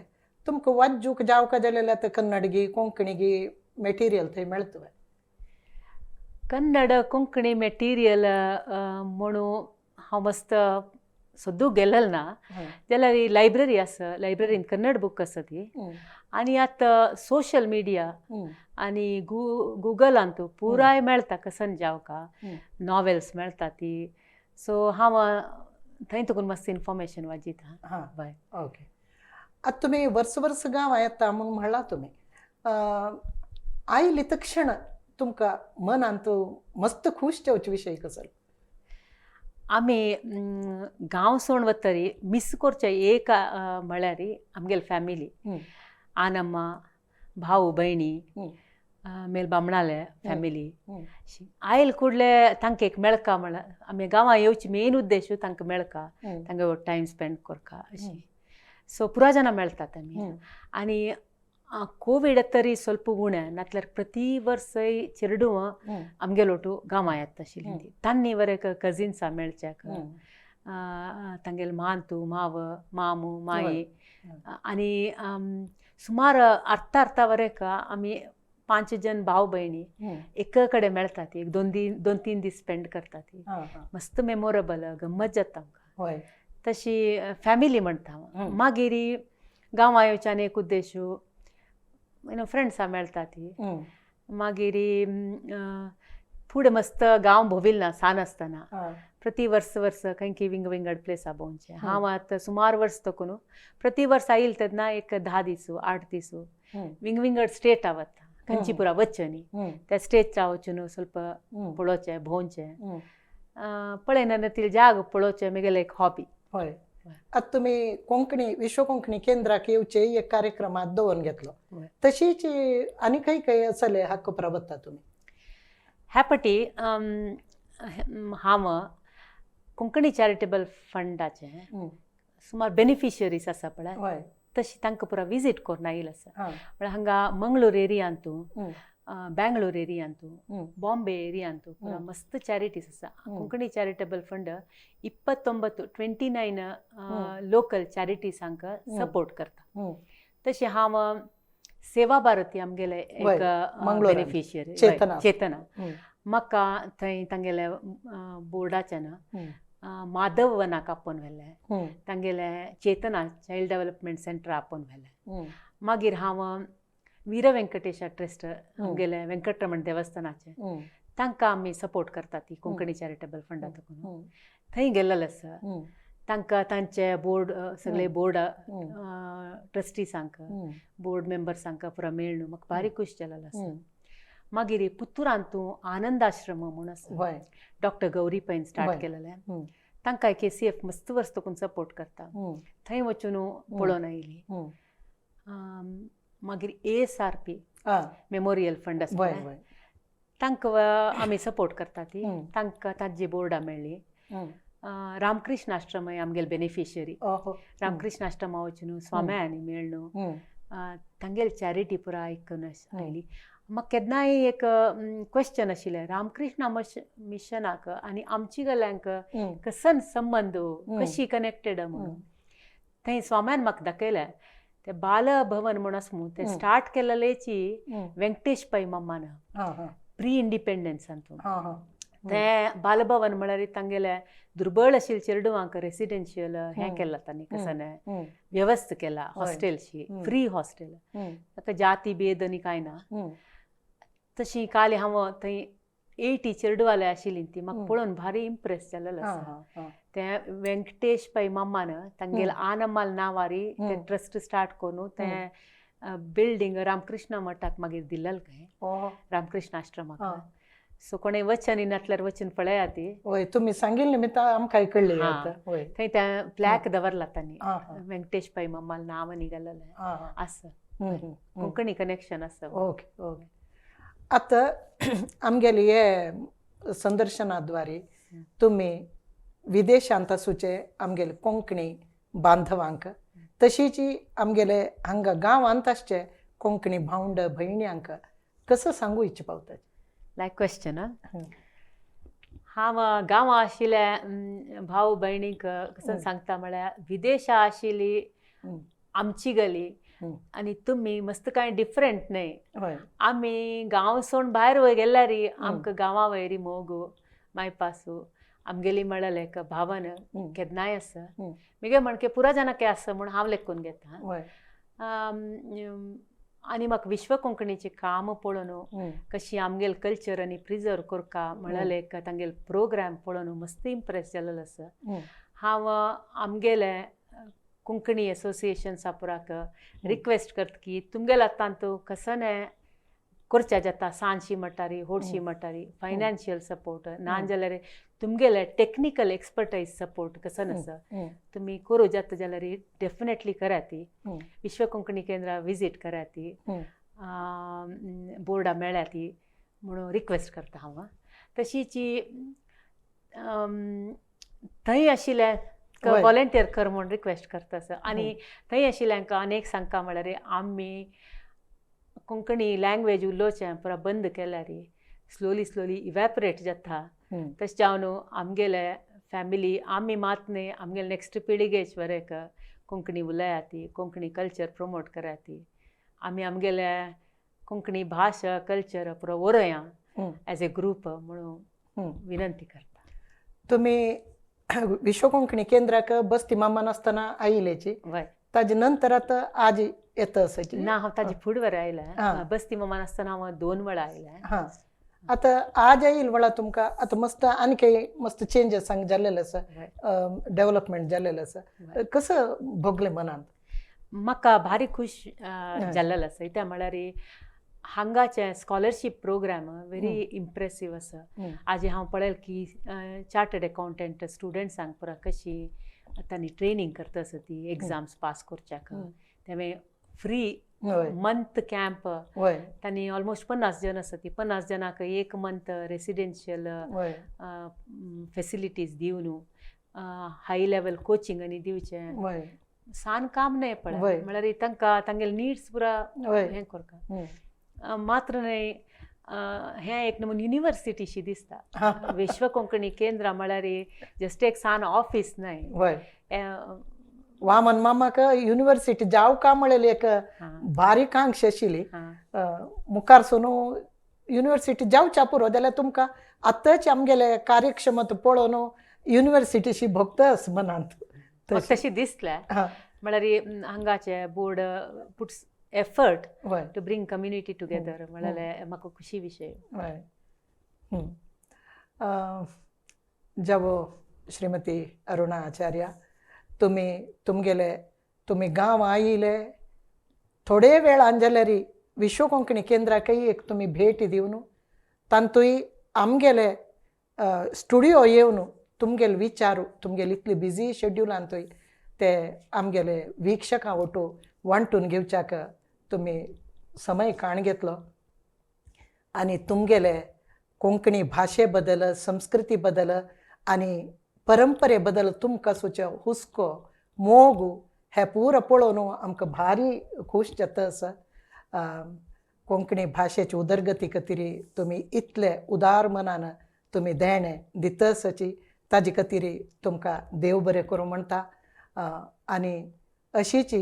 तुमकां वाज्जूक जावका जाल्यार आतां कन्नडगी कोंकणीगी मेटेरियल थंय मेळटलें कन्नड कोंकणी मेटेरियल म्हणू हांव मस्त सद्दू गेलेलें ना जाल्यार ही लायब्ररी आसा लायब्ररीन कन्नड बूक आसा ती आनी आतां सोशल मिडिया आनी गुगलांतू पुराय मेळटा कसन जावका नॉवेल्स मेळटा ती सो हांव थंय तुका मस्त इन्फॉर्मेशन वाजिता हय ओके आतां तुमी वर्स वर्स गांवां येता म्हूण म्हणला तुमी आयली तक्षण तुमकां मनांत मस्त खूश जावचे विशय कसो आमी गांव सोडून वतरी मिस करचे एक म्हळ्यार आमगेली फॅमिली आनम्मा भाऊ भयणी मेल बामणाले फॅमिली आयल कुडले तांकां एक मेळका म्हळ्यार आमी गांवां येवची मेन उद्देश तांकां मेळका तांकां टायम स्पेंड करका अशी सो पुराय जाणां मेळटात आमी आनी कोवीड तरी ಸ್ವಲ್ಪ उणें नातल्यार प्रति वर्सय चेडूं आमगेलोटू गांवां येता आशिल्लीं तांणी वरेक कजिन्सां मेळच्याक तांगेले मांतू माव मामू माई आनी सुमार अर्धा वरेक आमी 5 जन भाव भयणी एक कडेन मेळटात एक 2-3 दीस स्पेंड करतात मस्त मेमोरेबल गंमत जाता आमकां तशी फॅमिली म्हणटा मागीर गांवां येवच्यान एक उद्देश फ्रेंड्सां मेळटा ती मागीर फुडें मस्त गांव भोंविल्लो ना सान आसतना प्रति वर्स खंयची विंगड प्लेसां भोंवचें हांव आतां सुमार वर्स तकून प्रति वर्स आयिल्लें तेन्ना एक 10 दीस 8 दीस विंगड स्टेटां वता खंयची पुरा वच्चें न्ही त्या स्टेटच्या वचून ಸ್ವಲ್ಪ पळोवचें भोंवचें पळयना ती जाग पळोवचें म्हगेलें एक हॉबी हय आतां तुमी कोंकणी विश्व कोंकणी केंद्राक येवचे एक कार्यक्रमात दवरून घेतलो तशीच आनी खंय असले हक्क प्रबत्ता तुमी ह्या फाटी हांव कोंकणी चॅरिटेबल फंडाचे सुमार बेनिफिशियरीज आसा पळय तशी तांकां पुरा विजीट करून आयिल्लो आसा म्हळ्यार हांगा मंगळूर एरियांतू बेंगळूर एरियांतू बॉम्बे एरियांतू पुरा मस्त चॅरिटीज आसा कोंकणी चॅरिटेबल फंड 29 लोकल चॅरिटीजांक सपोर्ट करता तशें हांव सेवा भारती आमगेले एक बेनिफिशियरी चेतना म्हाका थंय तांगेले बोर्डाच्यान माधव वनाक आपोवन व्हेलें तांगेलें चेतना चायल्ड डेव्हलपमेंट सेंटर आपोवन व्हेलें मागीर हांव वीर व्यंकटेशा ट्रस्ट आमगेलें वेंकटरमण देवस्थानाचें तांकां आमी सपोर्ट करता ती कोंकणी चॅरिटेबल फंडा तकून थंय गेल्लें आसा तांकां तांचे बोर्ड सगळे बोर्ड ट्रस्टीसांक बोर्ड मेंबर्सांक पुरो मेळून म्हाका भारी खूश जालेलो आसा मागीर पुत्तूरांतू आनंद आश्रम म्हणून आसा डॉक्टर गौरी पैन स्टार्ट केलेलें तांकां KCF मस्त वर्स तकून सपोर्ट करता थंय वचून पळोवन आयली मागीर ASRP मेमोरियल फंड आसा तांकां आमी सपोर्ट करता ती तांकां तांची बोर्डां मेळ्ळी रामकृष्ण आश्रम आमगेले बेनिफिशियरी रामकृष्ण आश्रमा वचून स्वाम्यांनी मेळून तांगेली चॅरिटी पुरो आयकून आयली म्हाका केन्नाय एक क्वेश्चन आशिल्लें रामकृष्ण मिशनाक आनी आमची गल्ल्यांक कसन संबंद कशी कनेक्टेड म्हणून थंय स्वाम्यान म्हाका दाखयलें ते बालभवन म्हूण आसा न्हू ते स्टार्ट केलेलेची व्यंकटेश पै मम्मान प्री इंडिपेंडन्सांतून ते बालभवन म्हळ्यार तांगेले दुर्बळ आशिल्ले चेडवांक रेसिडेन्शियल हें केलां तांणी कसन वेवस्था केला हॉस्टेलची फ्री हॉस्टेल ताका जाती भेद आनी कांय ना तशी काल हांव थंय 80 चेडवाले आशिल्लीं ती म्हाका पळोवन भारी इम्प्रेस जालेलो आसा ते व्यंकटेश पै मम्मान तांगेले आनम्माल नांवारी ते ट्रस्ट स्टार्ट करून ते बिल्डींग रामकृष्ण मठाक मागीर दिलेलें काय रामकृष्ण आश्रमाक सो कोणें वचन नाटल्यार वचून पळया ती होय तुमी सांगिल्लें निमित्त आमकां आयकळ्ळी थंय ते प्लॅक दवरला तांणी व्यंकटेश पै मम्माल नांव आनी घालेलें आसा कोंकणी कनेक्शन आसा ओके ओके आतां आमगेले हे संदर्शनाद्वारे तुमी विदेशांत आसूचे आमगेले कोंकणी बांधवांक तशीच आमगेले हांगा गांवांत आसचे कोंकणी भावंड भयण्यांक कसं सांगू इच्छा पावता लायक क्वेश्चन हांव गांवां आशिल्ल्या भाव भयणीक कसं सांगता म्हळ्यार विदेशां आशिल्ली आमची गली आनी तुमी मस्त कांय डिफरंट न्हय आमी गांव सोडून भायर गेल्यार आमकां गांवा वयरी मोग मायपासू आमगेली म्हळ्यार एक भावन केन्नाय आसा मिगे म्हणके पुरा जाणांक आसा म्हूण हांव लेखून घेता आनी म्हाका विश्व कोंकणीचें काम पळोवन कशी आमगेले कल्चर आनी प्रिजर्व करता म्हळ्यार एक तांगेले प्रोग्राम पळोवन मस्त इम्प्रेस जालेलो आसा हांव आमगेले कोंकणी एसोसिएशन्सा पुराक रिक्वेस्ट करता की तुमगेले आतां कसने करचें जाता सांजशी मटारी होडशी मटारी फायनान्शियल सपोर्ट ना जाल्यार तुमगेले टेक्निकल एक्सपर्टायज सपोर्ट कसन आसा तुमी करूं जाता जाल्यार डेफिनेटली करात ती विश्व कोंकणी केंद्रा विजीट करात ती बोर्डा मेळ्ळ्या ती म्हणून रिक्वेस्ट करता हांव तशीच थंय आशिल्ल्या वॉलंटियर कर म्हणून रिक्वेस्ट करता आसा आनी थंय आशिल्ल्यांक अनेक सांगता म्हळ्यार आमी कोंकणी लँग्वेज उलोवचें पुरो बंद केल्यार स्लोली इवॅपरेट जाता तशें जावन आमगेले फॅमिली आमी मात न्हय आमगेले नेक्स्ट पिळगेच वरेक कोंकणी उलयात ती कोंकणी कल्चर प्रमोट करात ती आमी आमगेले कोंकणी भाशा कल्चर पुरो वरया एज ए ग्रूप म्हणून विनंती करता तुमी विश्व कोंकणी केंद्राक बस्ती मामान आसतना आयिल्लेची ताजे नंतर आतां आज येता आसाची ना हांव ताजे फुडें वर आयलां बस्ती मामान आसतना हांव 2 वेळा आयलां आतां आज येईल वेळा तुमकां आतां मस्त आनी मस्त चेंजीस जाल्लेले आसा डेव्हलपमेंट जाल्लेलें आसा कसं भोगलें मनांत म्हाका भारी खूश जाल्लेलो आसा कित्याक म्हळ्यार हांगाचे स्कॉलरशीप प्रोग्राम व्हेरी इम्प्रेसिव्ह आसा आज हांव पळयलें की चार्टर्ड अकाउंटंट स्टुडंट्सांक पुरा कशी तांणी ट्रेनिंग करता आसा ती एग्जाम्स पास करच्याक तें फ्री मंथ कॅम्प तांणी ऑलमोस्ट 50 जण आसा ती 50 जणांक 1 मंथ रेसिडेन्शियल फेसिलिटीज दिवन हाय लेवल कोचिंग आनी दिवचें सान काम न्हय पळय म्हळ्यार तांकां तांगेले निड्स पुरा हें करता मात्र न्हय हें एक नमून युनिवर्सिटीशी दिसता विश्व कोंकणी केंद्र म्हळ्यार जस्ट एक सान ऑफिस न्हय वामन मामाक युनिवर्सिटी जाव का म्हळेली एक भारी कांक्ष आशिल्ली मुखार सोनू युनिवर्सिटी जावच्या पुरो जाल्यार तुमकां आतांच आमगेले कार्यक्षमता पळोवन युनिवर्सिटीशी भोगतास मनांत म्हाका तशी दिसल्या हां म्हळ्यार हांगाचे बोर्ड पुट्स एफर्ट हय टू ब्रिंग कम्युनिटी टुगेदर म्हळ्यार म्हाका खुशी विशय हय जावो श्रीमती अरुणा आचार्य तुमी गांव आयिले थोडे वेळ अंजलेरी विश्व कोंकणी केंद्राकय एक तुमी भेट दिवन तांतूय आमगेले स्टुडिओ येवन तुमगेले विचारू तुमगेले इतले बिजी शेड्युलांतूय ते आमगेले वीक्षकां ओटू वांटून घेवच्याक तुमी समय काण घेतलो आनी तुमगेले कोंकणी भाशे बद्दल संस्कृती बद्दल आनी परंपरे बद्दल तुमकां सुचे हुस्को मोग हे पूर पळोवन आमकां भारी खूश जाता आसा कोंकणी भाशेची उदरगती खातीर तुमी इतले उदार मनान तुमी देणे दितसाची ताजे खातीर तुमकां देव बरें करूं म्हणटा आनी अशीच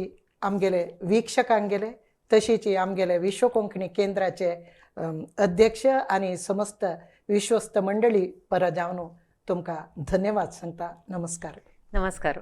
आमगेले वीक्षकांगेले तशीच आमगेले विश्व कोंकणी केंद्राचे अध्यक्ष आनी समस्त विश्वस्त मंडळी पर जावन तुमकां धन्यवाद सांगता. नमस्कार. नमस्कार.